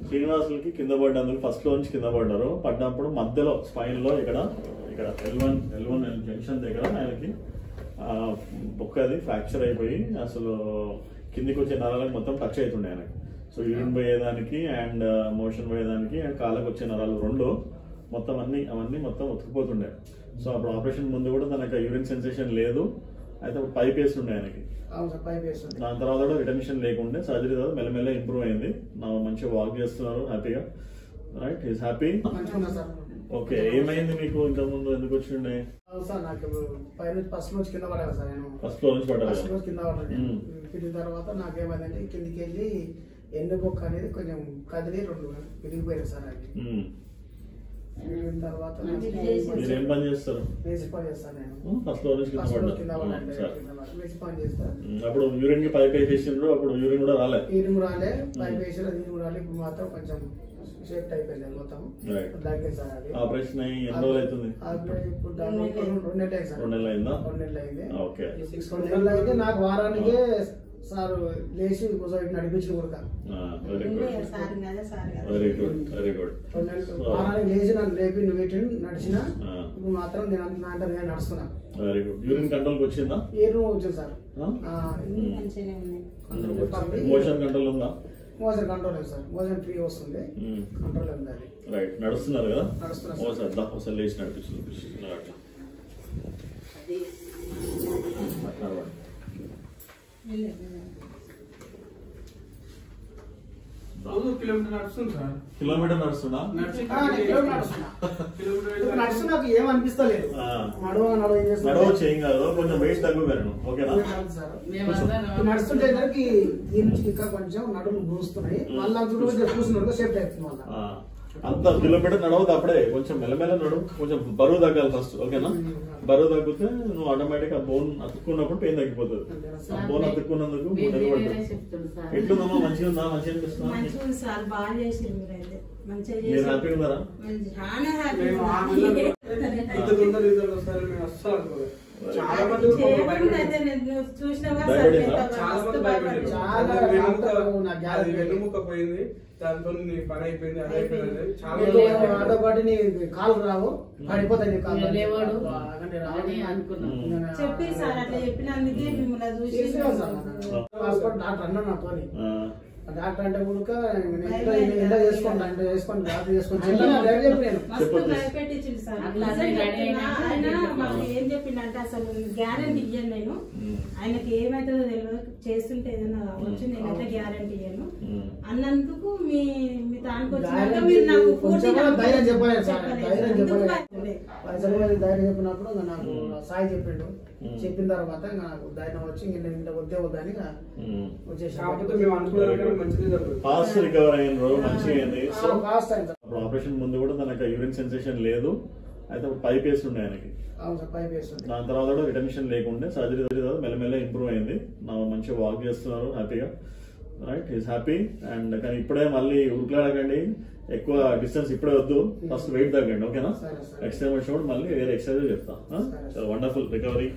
శ్రీనివాసులకి కింద పడ్డందుకు ఫస్ట్ లో నుంచి కింద పడ్డారు. పడ్డప్పుడు మధ్యలో స్పైన్ లో ఇక్కడ L1 జంక్షన్ దగ్గర ఆయనకి బొక్కది ఫ్రాక్చర్ అయిపోయి అసలు కిందికి వచ్చే నరాలకు మొత్తం టచ్ అవుతుండే ఆయనకి. సో యూరిన్ పోయేదానికి అండ్ మోషన్ పోయేదానికి అండ్ కాళ్ళకు వచ్చే నరాలు రెండు మొత్తం అవన్నీ మొత్తం ఉతుకుపోతుండే. సో అప్పుడు ఆపరేషన్ ముందు కూడా తనకు యూరిన్ సెన్సేషన్ లేదు, అయితే పైప్ వేస్తుండే ఆయనకి. దాని తర్వాత కూడా రిటెన్షన్ లేకుండే సర్జరీ తర్వాత మెల్లమెల్ల ఇంప్రూవ్ అయింది. నా మంచిగా వాక్ చేస్తున్నారు హ్యాపీగా. Right, is happy. ఓకే, ఏమైంది మీకు ఇంత ముందు, ఎందుకు వచ్చిండే? ఫస్ట్ ఫ్లోర్ నుంచి కింద పడ్డా సార్ నేను. ఫస్ట్ ఫ్లోర్ నుంచి పడ్డా కింద పడ్డా. కింద తర్వాత నాకేమైందంటే కిందికి వెళ్ళి ఎండుబొక్క అనేది కొంచెం కదిలి రెండు విరిగిపోయింది సార్. అది విరిగిన తర్వాత మీరు ఏం పని చేస్తారు? వేసి పని చేస్తాను నేను. ఫస్ట్ ఫ్లోర్ నుంచి కింద పడ్డా వేసి పని చేస్తాను. అప్పుడు యూరిన్ కి పైప్ వేసేసిండ్రు, అప్పుడు యూరిన్ కూడా రాలే. పైప్ వేసి యూరిన్ కూడా రాలే. ఇప్పుడు మాత్రం కొంచెం షేప్ అయిపోయింది మొత్తం. ఆపరేషన్ అయ్యి ఎన్ని రోజులు అవుతుంది? ఇప్పుడు 2 నెలలు అయింది సార్. 2 నెలలు అయిందా? 2 నెలలు అయింది. ఓకే, 2 నెలలు అయితే నాకు వారానికే సార్ లేచి కూర్చోబెట్టి నడిపించి కూడా. Very good. వారానికి లేచి నన్ను లేపి నడిచిన. ఇప్పుడు మాత్రం నేను నడుస్తున్నా. Very good. యూరిన్ కంట్రోల్ వచ్చిందా? వచ్చింది సార్. మోషన్ కంట్రోల్ ఉందా? మోషన్ కంట్రోల్ లేదు సార్. మోషన్ ఫ్రీ వస్తుంది, కంట్రోల్ ఉంది. అది రైట్, నడుస్తున్నారు కదా? నడుస్తున్నా. ఒకసారి లేచి నడిపిస్తున్నారు అట్లా. కిలోమీటర్ నడుస్తున్నా. నాకు ఏమనిపిస్తలేదు. నడవచ్చు, ఏం కాదు, కొంచెం వెయిట్ తగ్గుతాను. ఓకేనా? నడుస్తుంటే ఇంకా కొంచెం నడుము దూస్తున్నాయి. మళ్ళీ చూసినట్టు సేఫ్టీ అవుతుంది. మళ్ళీ అంత కిలోమీటర్ నడవద్దు, అప్పుడే కొంచెం మెల్లమెల్ల నడువు, కొంచెం బరువు తగ్గాలి ఫస్ట్. ఓకేనా? బరువు తగ్గితే నువ్వు ఆటోమేటిక్ ఆ బోన్ అతుక్కున్నప్పుడు పెయిన్ తగ్గిపోతుంది. ఆ బోన్ అతుక్కున్నందుకు ఎట్లుందమ్మా? మంచిగా ఉందా? మంచిగా అనిపిస్తుందా? మీరు హ్యాపీగా ఉన్నారా? వెన్నుముక్క పోయింది, దాంతో పని అయిపోయింది. అదే పాటు నీ కాలు రావు, పడిపోతాయి. చెప్పి సార్ అట్లా చెప్పినందుకే మిమ్మల్ని చూసి డాక్టర్ అన్నా నాతో. డాక్టర్ అంటే కూడా ఎలా చేసుకోండి అంటే చేసుకోండి, డాక్టర్ చేసుకోండి. భయపెట్టించింది సార్. మాకు ఏం చెప్పిండంటే అసలు గ్యారంటీ ఇయ్యను నేను, ఆయనకి ఏమైతుందో తెలియదు, చేస్తుంటే ఏదైనా వచ్చి నేనైతే గ్యారంటీ ఇయ్యను అన్నందుకు మీ దానికి వచ్చినాక మీరు నాకు ధైర్యం చెప్పలేదు సార్. ధైర్యం చెప్పినప్పుడు నాకు సాయి చెప్పిండు. చెప్పిన తర్వాత నాకు ధైర్యం వచ్చి ఇంత వద్దే వద్దని వచ్చేసి ఫాస్ట్ రికవర్ అయిన మంచిగా అయింది. అప్పుడు ఆపరేషన్ ముందు కూడా తనకు యూరిన్ సెన్సేషన్ లేదు, అయితే పైప్ వేస్తుండే ఆయనకి. దాని తర్వాత కూడా రిటెన్షన్ లేకుండే సర్జరీ తర్వాత మెల్లమెల్ల ఇంప్రూవ్ అయింది. నా మంచిగా వాక్ చేస్తున్నారు హ్యాపీగా. Right, is happy. అండ్ కానీ ఇప్పుడే మళ్ళీ ఉరుకులాడకండి, ఎక్కువ డిస్టెన్స్ ఇప్పుడే వద్దు, ఫస్ట్ వెయిట్ తగ్గండి. ఓకేనా? నెక్స్ట్ టైం వచ్చినప్పుడు మళ్ళీ వేరే ఎక్సర్సైజ్ చెప్తా. Wonderful recovery.